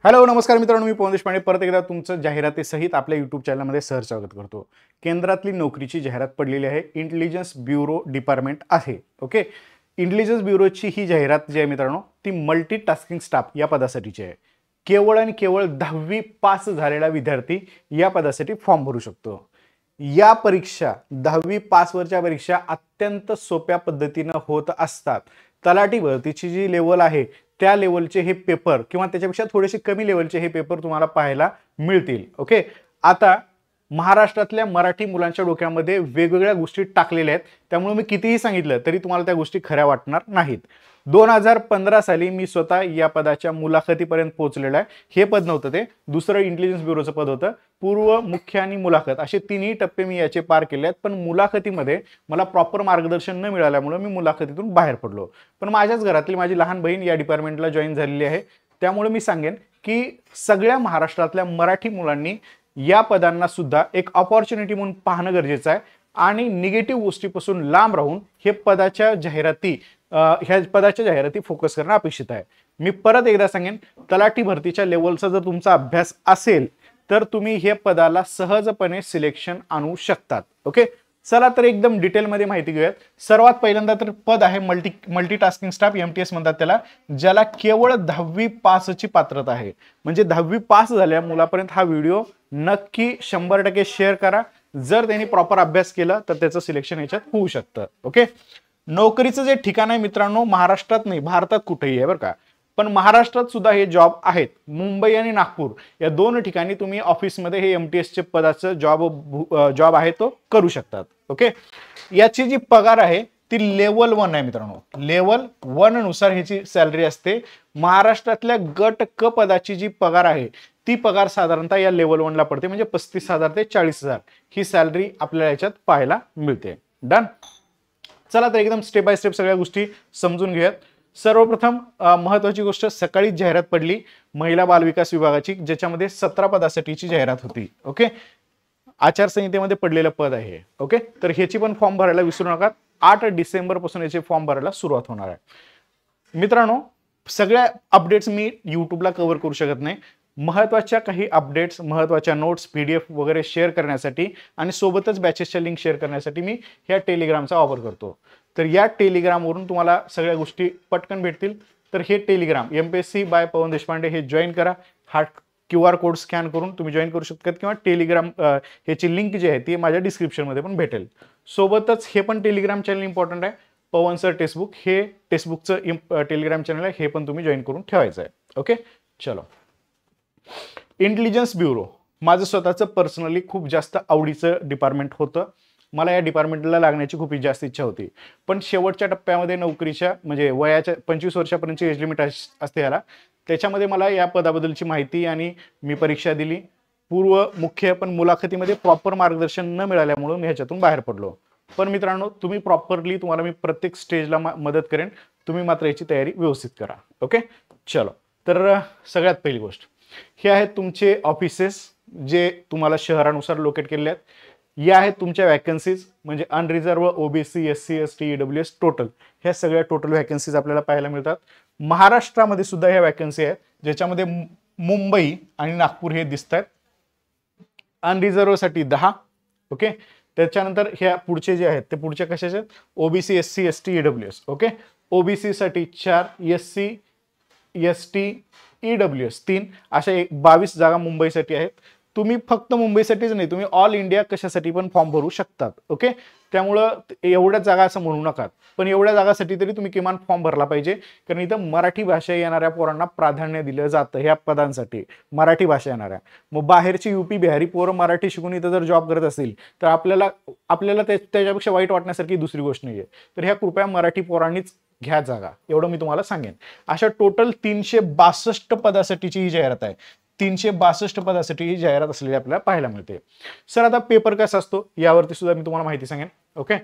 Hello नमस्कार मित्रांनो, मी पवन देशपांडे परत एकदा तुमचं जाहिरातीसहित आपल्या यूट्यूब चॅनलमध्ये सहर्ष स्वागत करतो. केंद्रातली नोकरीची जाहिरात पडलेली आहे. इंटेलिजन्स ब्युरो डिपार्टमेंट आहे. ओके, इंटेलिजन्स ब्युरोची ही जाहिरात जी आहे मित्रांनो, ती मल्टीटास्किंग स्टाफ या पदासाठीची आहे. केवळ आणि केवळ 10वी पास झालेला विद्यार्थी या पदासाठी फॉर्म भरू शकतो. या परीक्षा 10वी पासवरच्या परीक्षा अत्यंत सोप्या पद्धतीनं होत असतात. तलाठी भरतीची जी लेवल आहे त्या लेवलचे हे पेपर किंवा त्याच्यापेक्षा थोडेसे कमी लेवलचे हे पेपर तुम्हाला पाहायला मिळतील. ओके, आता महाराष्ट्रातल्या मराठी मुलांच्या डोक्यामध्ये वेगवेगळ्या गोष्टी टाकलेल्या आहेत, त्यामुळे मी कितीही सांगितलं तरी तुम्हाला त्या गोष्टी खऱ्या वाटणार नाहीत. 2015 साली मी स्वतः या पदाच्या मुलाखतीपर्यंत पोहोचलेलो आहे. हे पद नव्हतं, ते दुसरं इंटेलिजन्स ब्युरोचं पद होतं. पूर्व, मुख्य आणि मुलाखत असे तिन्ही टप्पे मी याचे पार केले आहेत, पण मुलाखतीमध्ये मला प्रॉपर मार्गदर्शन न मिळाल्यामुळे मी मुलाखतीतून बाहेर पडलो. पण माझ्याच घरातली माझी लहान बहीण या डिपार्टमेंटला जॉईन झालेली आहे, त्यामुळे मी सांगेन की सगळ्या महाराष्ट्रातल्या मराठी मुलांनी या पदांना सुद्धा एक अपॉर्च्युनिटी म्हणून पाहणं गरजेचं आहे आणि निगेटिव्ह गोष्टीपासून लांब राहून ह्या पदाच्या जाहिराती फोकस करणं अपेक्षित आहे. मी परत एकदा सांगेन, तलाठी भरतीच्या लेवलचा जर तुमचा अभ्यास असेल तर तुम्ही हे पदाला सहजपणे सिलेक्शन आणू शकतात. ओके, चला तर एकदम डिटेलमध्ये माहिती घेऊयात. सर्वात पहिल्यांदा तर पद आहे मल्टीटास्किंग स्टाफ, MTS म्हणतात त्याला, ज्याला केवळ 10वी पासची पात्रता आहे. म्हणजे 10वी पास झालेल्या मुलापर्यंत हा व्हिडिओ नक्की 100% शेअर करा. जर त्यांनी प्रॉपर अभ्यास केला तर त्याचं सिलेक्शन याच्यात होऊ शकतं. ओके, नोकरीचं जे ठिकाण आहे मित्रांनो, महाराष्ट्रात नाही, भारतात कुठेही आहे बरं का, पण महाराष्ट्रात सुद्धा हे जॉब आहेत. मुंबई आणि नागपूर या दोन ठिकाणी तुम्ही ऑफिसमध्ये हे MTS चे पदाचं जॉब आहे तो करू शकतात. ओके, याची जी पगार आहे ती लेवल 1 आहे मित्रांनो. लेवल 1 नुसार ह्याची सॅलरी असते. महाराष्ट्रातल्या गट क पदाची जी पगार आहे ती पगार साधारणतः या लेवल 1 ला पडते, म्हणजे 35,000 ते 40,000 ही सॅलरी आपल्याला याच्यात पाहायला मिळते. डन. चला तर एकदम स्टेप बाय स्टेप सगळ्या गोष्टी समजून घेऊयात. सर्वप्रथम महत्वाची गोष्ट, सकाळी जाहिरात पडली महिला बाल विकास विभागाची, ज्याच्यामध्ये 17 पदासाठीची जाहिरात होती. ओके, आचारसंहितेमध्ये पडलेलं पद आहे. ओके, तर ह्याची पण फॉर्म भरायला विसरू नका. 8 डिसेंबर पासून याचे फॉर्म भरायला सुरुवात होणार आहे. मित्रांनो, सगळ्या अपडेट्स मी युट्यूबला कव्हर करू शकत नाही. महत्वाच्या काही अपडेट्स, महत्वाच्या नोट्स, PDF वगैरे शेअर करण्यासाठी आणि सोबतच बॅचेसच्या लिंक शेअर करण्यासाठी मी ह्या टेलिग्रामचा वापर करतो. तर या टेलिग्रामवरून तुम्हाला सगळ्या गोष्टी पटकन भेटतील. तर हे टेलिग्राम MPSC बाय पवन देशपांडे हे जॉईन करा. हा QR कोड स्कॅन करून तुम्ही जॉईन करू शकता किंवा टेलिग्राम ह्याची लिंक जी आहे ती माझ्या डिस्क्रिप्शनमध्ये पण भेटेल. सोबतच हे पण टेलिग्राम चॅनल इम्पॉर्टंट आहे, पवन सर टेक्स्टबुक, हे टेक्स्टबुकचं टेलिग्राम चॅनल आहे, हे पण तुम्ही जॉईन करून ठेवायचं आहे. ओके, चलो. इंटेलिजन्स ब्युरो माझं स्वतःचं पर्सनली खूप जास्त आवडीचं डिपार्टमेंट होतं. मला या डिपार्टमेंटला लागण्याची खूप जास्त इच्छा होती, पण शेवटच्या टप्प्यामध्ये नोकरीच्या म्हणजे वयाच्या 25 वर्षापर्यंतची एज लिमिट असते याला, त्याच्यामध्ये मला या पदाबद्दलची माहिती आणि मी परीक्षा दिली. पूर्व, मुख्य, पण मुलाखतीमध्ये प्रॉपर मार्गदर्शन न मिळाल्यामुळे मी ह्याच्यातून बाहेर पडलो. पण मित्रांनो, तुम्ही प्रॉपरली, तुम्हाला मी प्रत्येक स्टेजला मदत करेन, तुम्ही मात्र याची तयारी व्यवस्थित करा. ओके, चलो. तर सगळ्यात पहिली गोष्ट, हे आहेत तुमचे ऑफिसेस जे तुम्हाला शहरानुसार लोकेट केलेले आहेत. या आहेत तुमच्या वॅकन्सीज, म्हणजे unreserved, OBC, SC, ST, EWS total, ह्या सगळ्या टोटल वॅकन्सीज आपल्याला पाहायला मिळतात. महाराष्ट्रामध्ये सुद्धा ह्या वॅकन्सी आहेत, ज्याच्यामध्ये मुंबई आणि नागपूर हे दिसत आहेत. अनरिझर्वसाठी 10. ओके, त्याच्यानंतर ह्या पुढचे जे आहेत ते पुढच्या कशाचे आहेत, OBC, SC, ST, EWS. Okay, OBC साठी 4, SC, ST, EWS 3, अशा 22 जागा मुंबईसाठी आहेत. तुम्ही फक्त मुंबईसाठीच नाही, तुम्ही ऑल इंडिया कशासाठी पण फॉर्म भरू शकतात. ओके, त्यामुळं एवढ्या जागा असं म्हणू नका, पण एवढ्या जागासाठी तरी तुम्ही किमान फॉर्म भरला पाहिजे, कारण इथं मराठी भाषा येणाऱ्या पोरांना प्राधान्य दिलं जातं. ह्या पदांसाठी मराठी भाषा येणाऱ्या, मग बाहेरची UP बिहारी पोरं मराठी शिकून इथं जर जॉब करत असतील तर आपल्याला त्याच्यापेक्षा वाईट वाटण्यासारखी दुसरी गोष्ट नाही आहे. तर ह्या कृपया मराठी पोरांनीच घ्या जागा, एवढं मी तुम्हाला सांगेन. अशा टोटल 362 पदासाठीची ही जाहिरात आहे. 362 पदासाठी ही जाहिरात असलेली आपल्याला पाहायला मिळते. सर, आता पेपर कसा असतो यावरती सुद्धा मी तुम्हाला माहिती सांगेन. ओके,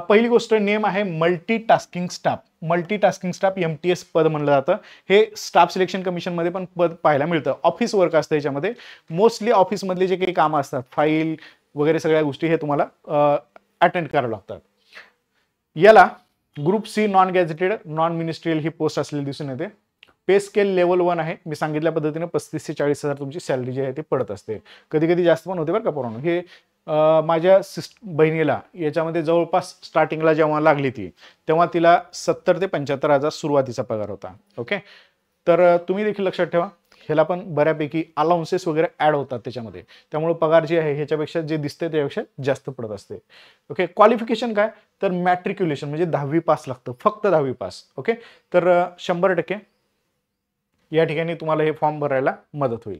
पहिली गोष्ट, नेम आहे multitasking staff. Multitasking staff MTS पद म्हणलं जातं. हे स्टाफ सिलेक्शन कमिशन मध्ये पण पद पाहायला मिळतं. ऑफिस वर्क असतं याच्यामध्ये. मोस्टली ऑफिसमधले जे काही कामं असतात, फाईल वगैरे सगळ्या गोष्टी, हे तुम्हाला अटेंड करावं लागतात. याला group C non gazetted, non ministerial ही पोस्ट असलेली दिसून येते. पे स्केल लेवल 1 आहे. मी सांगितल्या पद्धतीने 35 ते 40 हजार तुमची सॅलरी जी आहे ती पडत असते. कधी कधी जास्त पण होते बरं का पोरांनो. हे माझ्या बहिणीला याच्यामध्ये जवळपास स्टार्टिंगला जेव्हा लागली ती तेव्हा तिला 70 ते 75 हजार सुरुवातीचा पगार होता. ओके, तर तुम्ही देखील लक्षात ठेवा, ह्याला पण बऱ्यापैकी अलाउन्सेस वगैरे ऍड होतात त्याच्यामध्ये, त्यामुळे पगार जे आहे ह्याच्यापेक्षा जे दिसते त्यापेक्षा जास्त पडत असते. ओके, क्वालिफिकेशन काय, तर मॅट्रिक्युलेशन म्हणजे 10वी पास लागतं, फक्त 10वी पास. ओके, तर 100% या ठिकाणी तुम्हाला हे फॉर्म भरायला मदत होईल.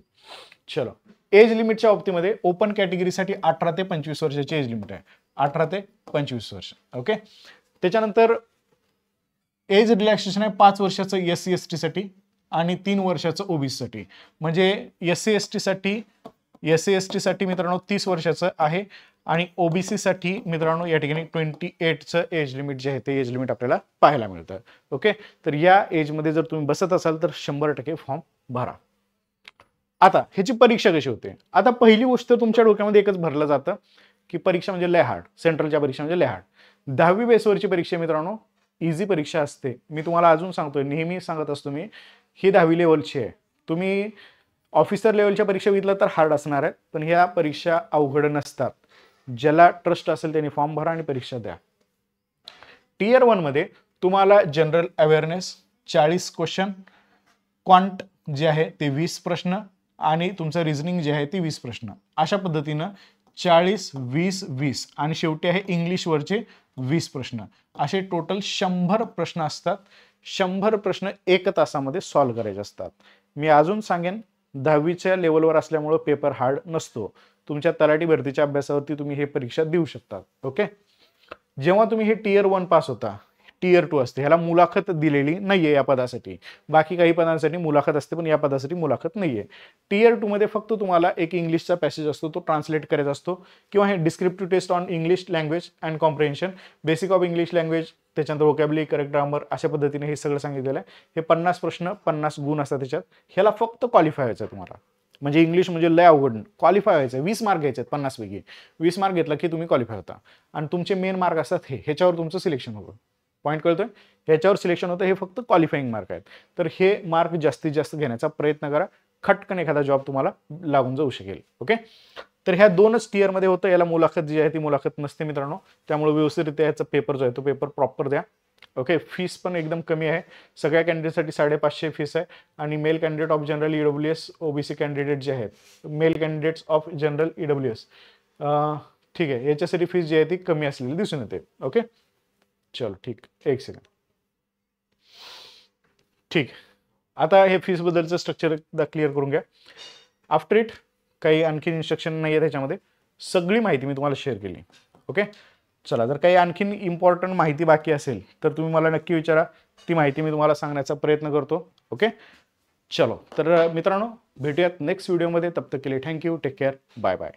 चलो, एज लिमिटच्या बाबतीमध्ये ओपन कॅटेगरीसाठी 18 ते 25 वर्षाची एज लिमिट आहे. 18 ते 25 वर्ष. ओके, त्याच्यानंतर एज रिलॅक्सेशन आहे 5 वर्षाचं SC ST साठी आणि 3 वर्षाचं ओबीसी साठी. म्हणजे SC ST साठी मित्रांनो 30 वर्षाचं आहे आणि ओबीसी साठी मित्रांनो या ठिकाणी 28चं एज लिमिट जे आहे ते एज लिमिट आपल्याला पाहायला मिळतं. ओके, तर या एजमध्ये जर तुम्ही बसत असाल तर 100% फॉर्म भरा. आता ह्याची परीक्षा कशी होते. आता पहिली गोष्ट तुमच्या डोक्यामध्ये एकच भरलं जातं की परीक्षा म्हणजे लय हार्ड, सेंट्रलच्या परीक्षा म्हणजे लय हार्ड. 10वी बेसवरची परीक्षा मित्रांनो इझी परीक्षा असते. मी तुम्हाला अजून सांगतोय, नेहमी सांगत असतो मी, ही 10वी लेवलची आहे. तुम्ही ऑफिसर लेवलच्या परीक्षा बघितलं तर हार्ड असणार आहे, पण ह्या परीक्षा अवघड नसतात. ज्याला ट्रस्ट असेल त्यांनी फॉर्म भरा आणि परीक्षा द्या. टियर 1 मध्ये तुम्हाला जनरल अवेअरनेस 40 क्वेश्चन, क्वांट जे आहे ते 20 प्रश्न आणि तुमचं रिझनिंग जे आहे ते 20 प्रश्न, अशा पद्धतीनं 40, 20, 20 आणि शेवटी आहे इंग्लिशवरचे 20 प्रश्न, असे टोटल 100 प्रश्न असतात. 100 प्रश्न 1 तासामध्ये सॉल्व्ह करायचे असतात. मी अजून सांगेन, 10वीच्या लेवलवर असल्यामुळे पेपर हार्ड नसतो. तुमच्या तलाठी भरतीच्या अभ्यासावरती तुम्ही हे परीक्षा देऊ शकता. ओके, जेव्हा तुम्ही हे टियर 1 पास होता, टियर 2 असते, ह्याला मुलाखत दिलेली नाहीये या पदासाठी. बाकी काही पदांसाठी मुलाखत असते, पण या पदासाठी मुलाखत नाहीये. टियर 2 मध्ये फक्त तुम्हाला एक इंग्लिशचा पॅसेज असतो, तो ट्रान्सलेट करायचा असतो, किंवा हे descriptive test on English language and comprehension, basic of English language, त्याच्यानंतर व्होकॅब्युलरी, करेक्ट ग्रामर, अशा पद्धतीने हे सगळं सांगितलेलं आहे. हे 50 प्रश्न 50 गुण असतात त्याच्यात. ह्याला फक्त क्वालिफाय व्हायचं तुम्हाला. म्हणजे इंग्लिश म्हणजे लय अवघड, क्वालिफाय व्हायचं. 20 मार्क घ्यायचे 50 पैकी. 20 मार्क घेतला की तुम्ही क्वालिफाय होता आणि तुमचे मेन मार्क असतात ह्याच्यावर तुमचं सिलेक्शन होतं. पॉईंट कळतोय, ह्याच्यावर सिलेक्शन होतं. हे फक्त क्वालिफाईंग मार्क आहेत. तर हे मार्क जास्तीत जास्त घेण्याचा प्रयत्न करा, खटकन एखादा जॉब तुम्हाला लागून जाऊ शकेल. ओके, तर ह्या 2च टियरमध्ये होतं. याला मुलाखत जी आहे ती मुलाखत नसते मित्रांनो, त्यामुळे व्यवस्थितरित्या याचा पेपर जो आहे तो पेपर प्रॉपर द्या. ओके, फीस पण एकदम कमी आहे. सगळ्या कॅन्डिडेटसाठी 550 फीस आहे आणि male candidate of general EWS, OBC candidate जे आहेत, male candidates of general EWS, ठीक आहे, याच्यासाठी फीस जी आहे ती कमी असलेली दिसून येते. ओके, चलो ठीक, एक सेकंड. ठीक, आता हे फीस बद्दलचं स्ट्रक्चर एकदा क्लिअर करून घ्या. आफ्टर इट काही आणखी इन्स्ट्रक्शन नाही आहे त्याच्यामध्ये, सगळी माहिती मी तुम्हाला शेअर केली. ओके, चला, जर काही आणखीन इम्पॉर्टंट माहिती बाकी असेल तर तुम्ही मला नक्की विचारा, ती माहिती मी तुम्हाला सांगण्याचा प्रयत्न करतो. ओके, चलो, तर मित्रांनो भेटूयात नेक्स्ट व्हिडिओमध्ये. तब तक के लिए thank you, take care, bye bye.